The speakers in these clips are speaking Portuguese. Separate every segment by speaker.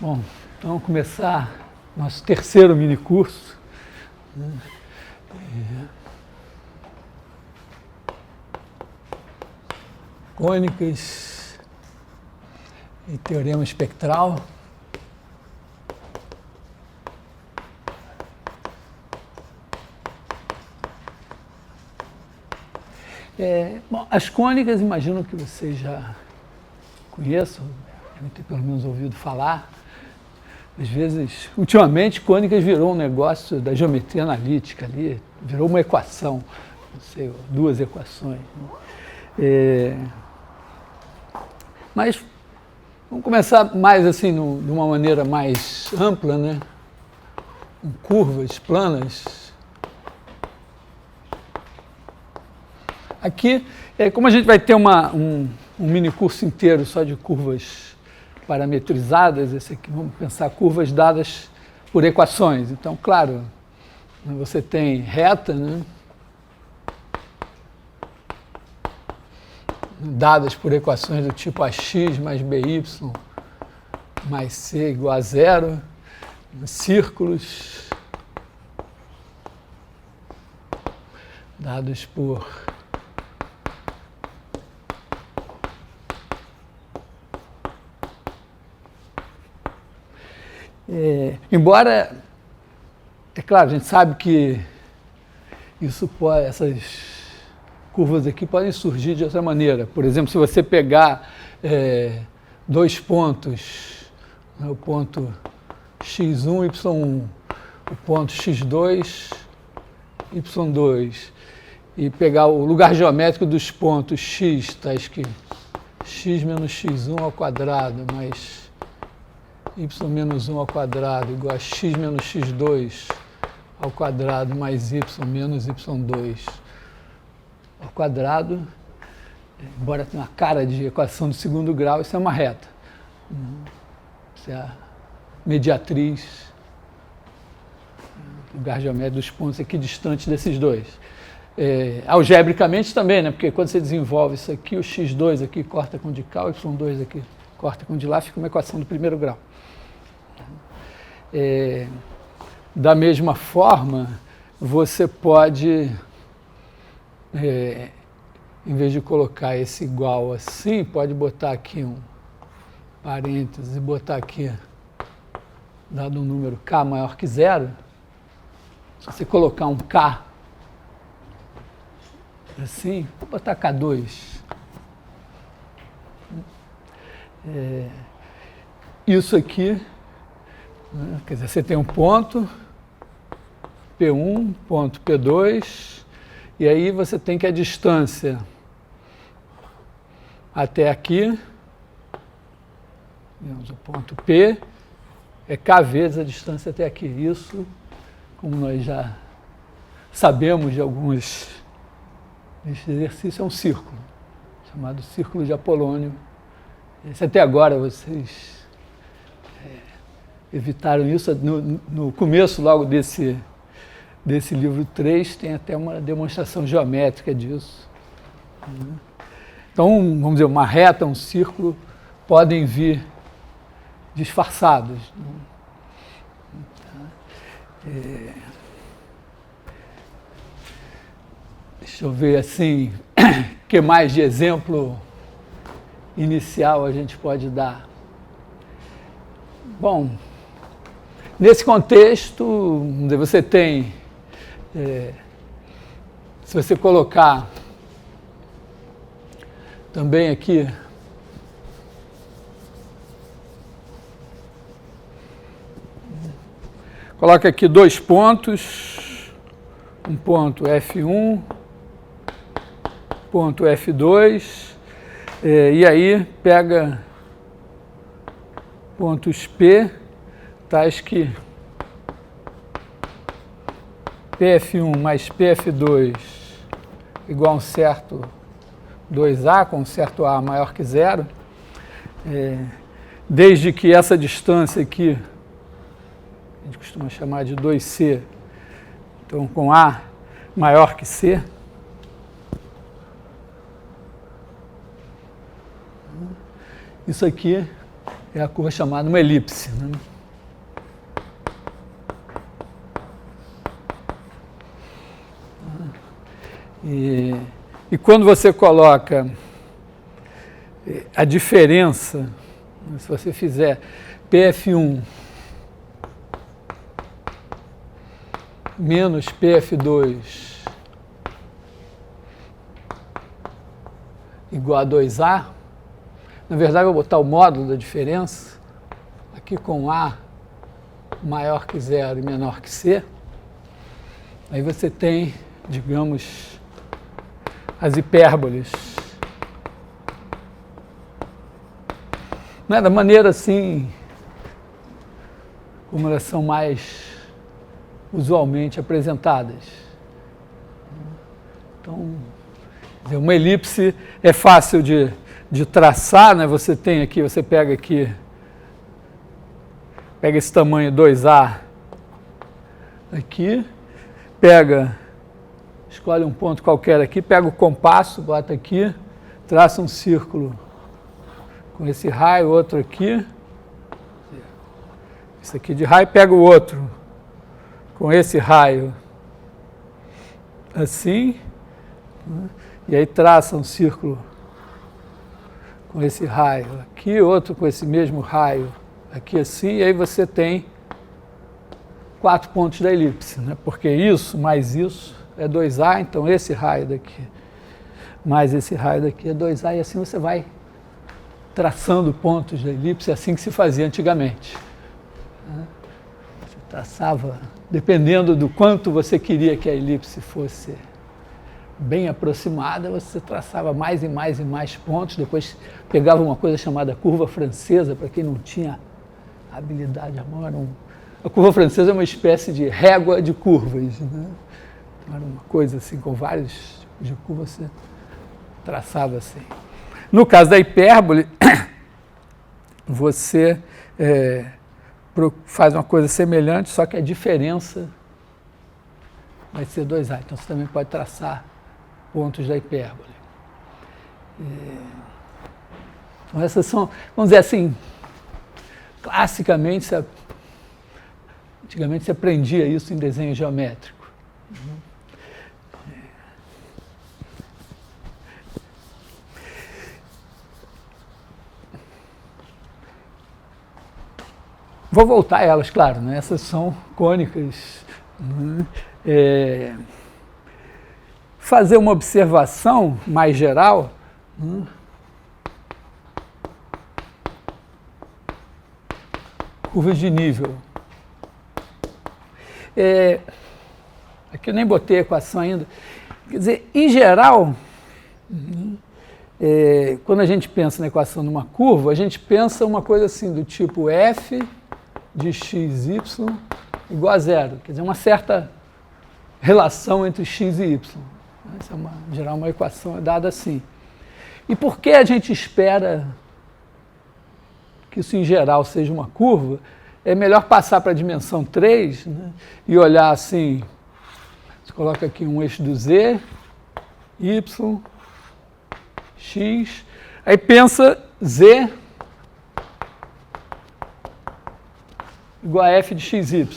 Speaker 1: Bom, então vamos começar nosso terceiro minicurso. Cônicas e teorema espectral. Bom, as cônicas, imagino que vocês já conheçam, devem ter pelo menos ouvido falar. Às vezes, ultimamente, cônicas virou um negócio da geometria analítica ali, virou uma equação, não sei, duas equações. Mas vamos começar mais assim, de uma maneira mais ampla, né? Com curvas planas. Aqui, como a gente vai ter um mini curso inteiro só de curvas parametrizadas, esse aqui vamos pensar curvas dadas por equações. Então, claro, você tem reta, né? Dadas por equações do tipo ax mais by mais c igual a zero, círculos dados por embora, é claro, a gente sabe que essas curvas aqui podem surgir de outra maneira. Por exemplo, se você pegar dois pontos, né, o ponto x1, y1, o ponto x2, y2, e pegar o lugar geométrico dos pontos x, está escrito x menos x1 ao quadrado, mais y menos 1 ao quadrado igual a x menos x2 ao quadrado mais y menos y2 ao quadrado, embora tenha uma cara de equação do segundo grau, isso é uma reta. Isso é a mediatriz, lugar geométrico dos pontos equidistantes desses dois. Algebricamente também, né? Porque quando você desenvolve isso aqui, o x2 aqui corta com o de cá, o y2 aqui corta com o de lá, fica uma equação do primeiro grau. Da mesma forma, você pode, em vez de colocar esse igual assim, pode botar aqui um parêntese e botar aqui, dado um número k maior que zero, se você colocar um k assim, vou botar k2, isso aqui, quer dizer, você tem um ponto P1, ponto P2, e aí você tem que a distância até aqui, digamos, o ponto P, é K vezes a distância até aqui. Isso, como nós já sabemos de alguns desse exercício, é um círculo, chamado círculo de Apolônio. Esse até agora vocês evitaram isso. No começo, logo desse livro 3, tem até uma demonstração geométrica disso. Então, vamos dizer, uma reta, um círculo, podem vir disfarçados. Deixa eu ver assim, o que mais de exemplo inicial a gente pode dar? Bom, nesse contexto, você tem, se você colocar também aqui, coloca aqui dois pontos, um ponto F1, ponto F2, e aí pega pontos P, tais que PF1 mais PF2 igual a um certo 2A, com um certo A maior que zero, desde que essa distância aqui, a gente costuma chamar de 2C, então com A maior que C, isso aqui é a curva chamada uma elipse, né? E quando você coloca a diferença, se você fizer PF1 menos PF2 igual a 2A, na verdade eu vou botar o módulo da diferença, aqui com A maior que zero e menor que C, aí você tem, digamos, as hipérboles. Não é da maneira assim, como elas são mais usualmente apresentadas. Então, uma elipse é fácil de traçar, né? Você tem aqui, você pega aqui, pega esse tamanho 2A aqui, escolhe um ponto qualquer aqui, pega o compasso, bota aqui, traça um círculo com esse raio, outro aqui, esse aqui de raio, pega o outro com esse raio assim, né? E aí traça um círculo com esse raio aqui, outro com esse mesmo raio aqui assim, e aí você tem 4 pontos da elipse, né? Porque isso mais isso é 2A, então esse raio daqui mais esse raio daqui é 2A, e assim você vai traçando pontos da elipse, assim que se fazia antigamente. Você traçava, dependendo do quanto você queria que a elipse fosse bem aproximada, você traçava mais e mais e mais pontos, depois pegava uma coisa chamada curva francesa, para quem não tinha habilidade, a curva francesa é uma espécie de régua de curvas, né? Era uma coisa assim, com vários tipos de curvas, você traçava assim. No caso da hipérbole, você faz uma coisa semelhante, só que a diferença vai ser 2A. Então, você também pode traçar pontos da hipérbole. Então, essas são, vamos dizer assim, classicamente, antigamente se aprendia isso em desenho geométrico. Vou voltar a elas, claro, né? Essas são cônicas. Né? Fazer uma observação mais geral. Né? Curvas de nível. Aqui eu nem botei a equação ainda. Quer dizer, em geral, quando a gente pensa na equação de uma curva, a gente pensa uma coisa assim, do tipo f de x, y igual a zero. Quer dizer, uma certa relação entre x e y. Essa é em geral, uma equação dada assim. E por que a gente espera que isso, em geral, seja uma curva? É melhor passar para a dimensão 3, né, e olhar assim, você coloca aqui um eixo do z, y, x, aí pensa z igual a f de xy.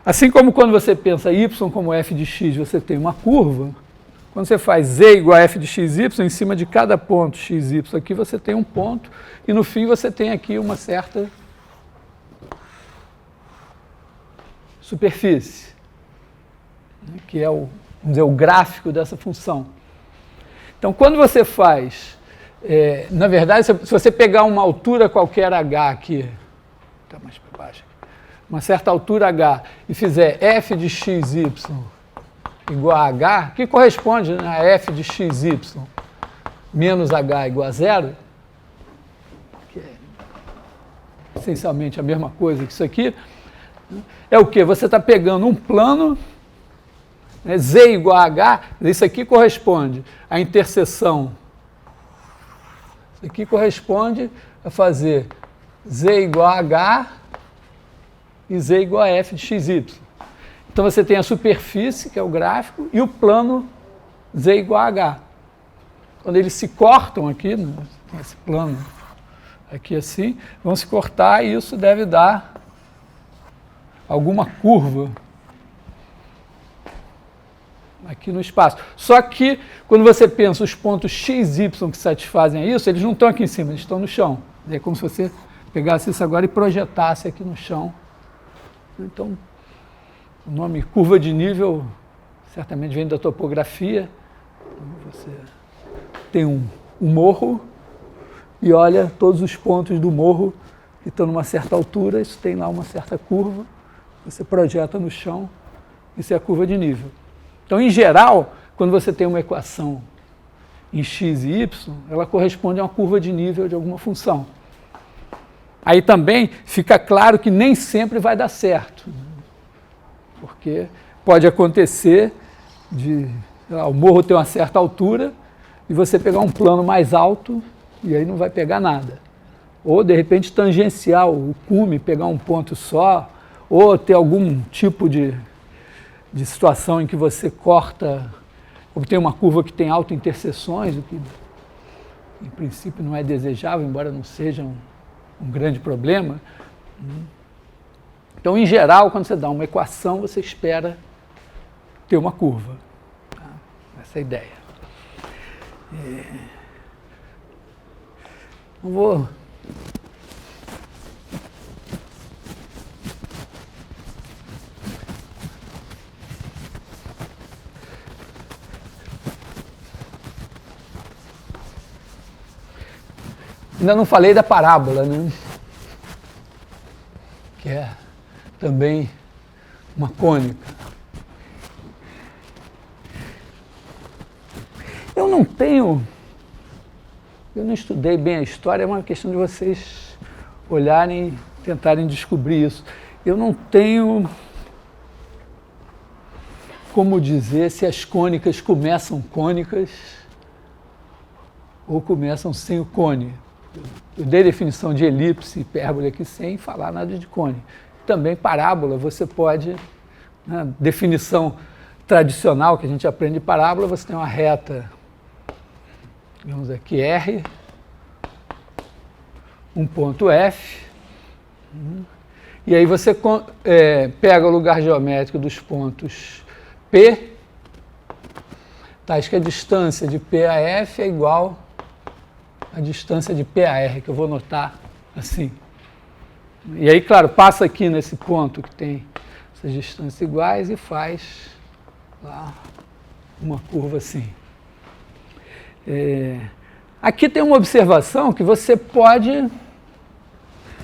Speaker 1: Assim como quando você pensa y como f de x, você tem uma curva, quando você faz z igual a f de xy, em cima de cada ponto xy aqui, você tem um ponto, e no fim você tem aqui uma certa superfície, que é vamos dizer, o gráfico dessa função. Então, quando você faz, na verdade, se você pegar uma altura qualquer h aqui, está mais para baixo, uma certa altura h, e fizer f de xy igual a h, que corresponde a f de xy menos h igual a zero, que é essencialmente a mesma coisa que isso aqui, é o quê? Você está pegando um plano, né, z igual a h, isso aqui corresponde à interseção, isso aqui corresponde a fazer z igual a h e z igual a f de xy. Então você tem a superfície, que é o gráfico, e o plano z igual a h. Quando eles se cortam aqui, né, tem esse plano aqui assim, vão se cortar e isso deve dar alguma curva aqui no espaço. Só que, quando você pensa os pontos x, y que satisfazem isso, eles não estão aqui em cima, eles estão no chão. É como se você pegasse isso agora e projetasse aqui no chão. Então, o nome curva de nível certamente vem da topografia. Você tem um morro e olha todos os pontos do morro que estão numa certa altura, isso tem lá uma certa curva, você projeta no chão, isso é a curva de nível. Então, em geral, quando você tem uma equação em x e y, ela corresponde a uma curva de nível de alguma função. Aí também fica claro que nem sempre vai dar certo, porque pode acontecer de o morro ter uma certa altura e você pegar um plano mais alto e aí não vai pegar nada. Ou, de repente, tangencial, o cume pegar um ponto só, ou ter algum tipo de situação em que você corta, ou tem uma curva que tem autointerseções, o que em princípio não é desejável, embora não seja um grande problema. Então, em geral, quando você dá uma equação, você espera ter uma curva. Tá? Essa é a ideia. Não vou... Ainda não falei da parábola, né? Que é também uma cônica. Eu não estudei bem a história, é uma questão de vocês olharem e tentarem descobrir isso. Eu não tenho como dizer se as cônicas começam cônicas ou começam sem o cone. Eu dei definição de elipse, hipérbole aqui sem falar nada de cone. Também parábola, você pode, definição tradicional que a gente aprende de parábola, você tem uma reta, digamos aqui R, um ponto F, e aí você pega o lugar geométrico dos pontos P, tais que a distância de P a F é igual a distância de P a R, que eu vou notar assim. E aí, claro, passa aqui nesse ponto que tem essas distâncias iguais e faz lá uma curva assim. Aqui tem uma observação que você pode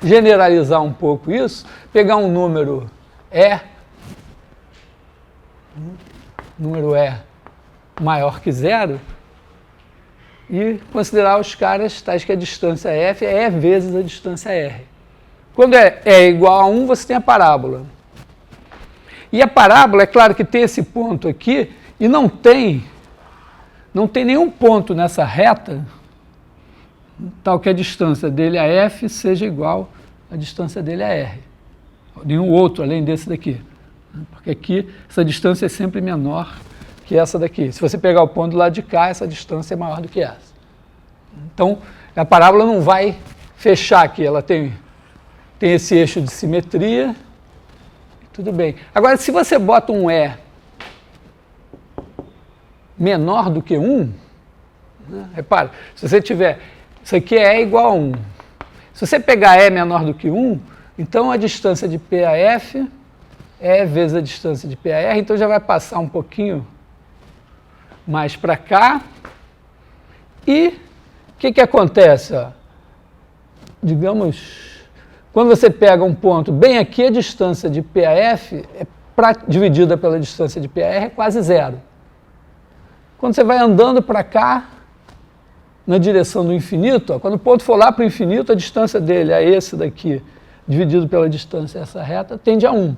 Speaker 1: generalizar um pouco isso, pegar um número E maior que zero, e considerar os caras tais que a distância F é E vezes a distância R. Quando é igual a 1, você tem a parábola. E a parábola, é claro que tem esse ponto aqui, e não tem nenhum ponto nessa reta, tal que a distância dele a F seja igual à distância dele a R. Nenhum outro, além desse daqui. Porque aqui, essa distância é sempre menor que essa daqui. Se você pegar o ponto do lado de cá, essa distância é maior do que essa. Então, a parábola não vai fechar aqui, ela tem esse eixo de simetria, tudo bem. Agora, se você bota um E menor do que 1, repara, se você tiver, isso aqui é E igual a 1. Se você pegar E menor do que 1, então a distância de P a F é vezes a distância de P a R, então já vai passar um pouquinho mais para cá. E o que acontece? Digamos, quando você pega um ponto bem aqui, a distância de P a F dividida pela distância de P a R é quase zero. Quando você vai andando para cá, na direção do infinito, quando o ponto for lá para o infinito, a distância dele é esse daqui, dividido pela distância essa reta, tende a 1.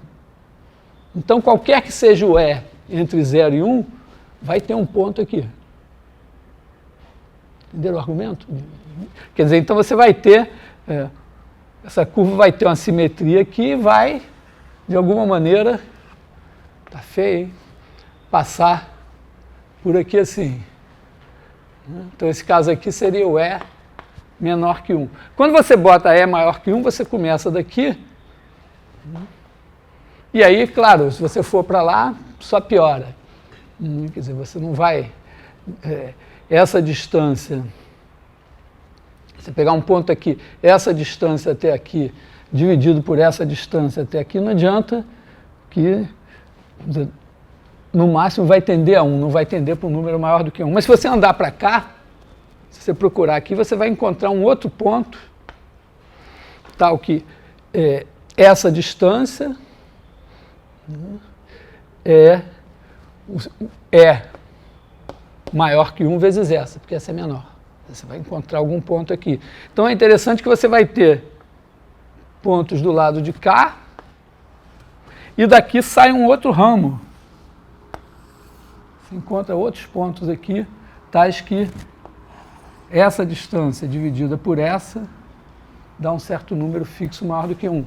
Speaker 1: Então, qualquer que seja o E entre 0 e 1, vai ter um ponto aqui. Entenderam o argumento? Quer dizer, então você vai ter, essa curva vai ter uma simetria que vai, de alguma maneira, tá feio, hein? Passar por aqui assim. Então, esse caso aqui seria o E menor que 1. Quando você bota E maior que 1, você começa daqui. E aí, claro, se você for para lá, só piora. Quer dizer, você não vai... essa distância, você pegar um ponto aqui, essa distância até aqui, dividido por essa distância até aqui, não adianta que, no máximo, vai tender a 1, não vai tender para um número maior do que 1. Mas se você andar para cá, se você procurar aqui, você vai encontrar um outro ponto, tal que essa distância é maior que 1 vezes essa, porque essa é menor. Você vai encontrar algum ponto aqui. Então é interessante que você vai ter pontos do lado de cá e daqui sai um outro ramo. Você encontra outros pontos aqui, tais que essa distância dividida por essa dá um certo número fixo maior do que 1.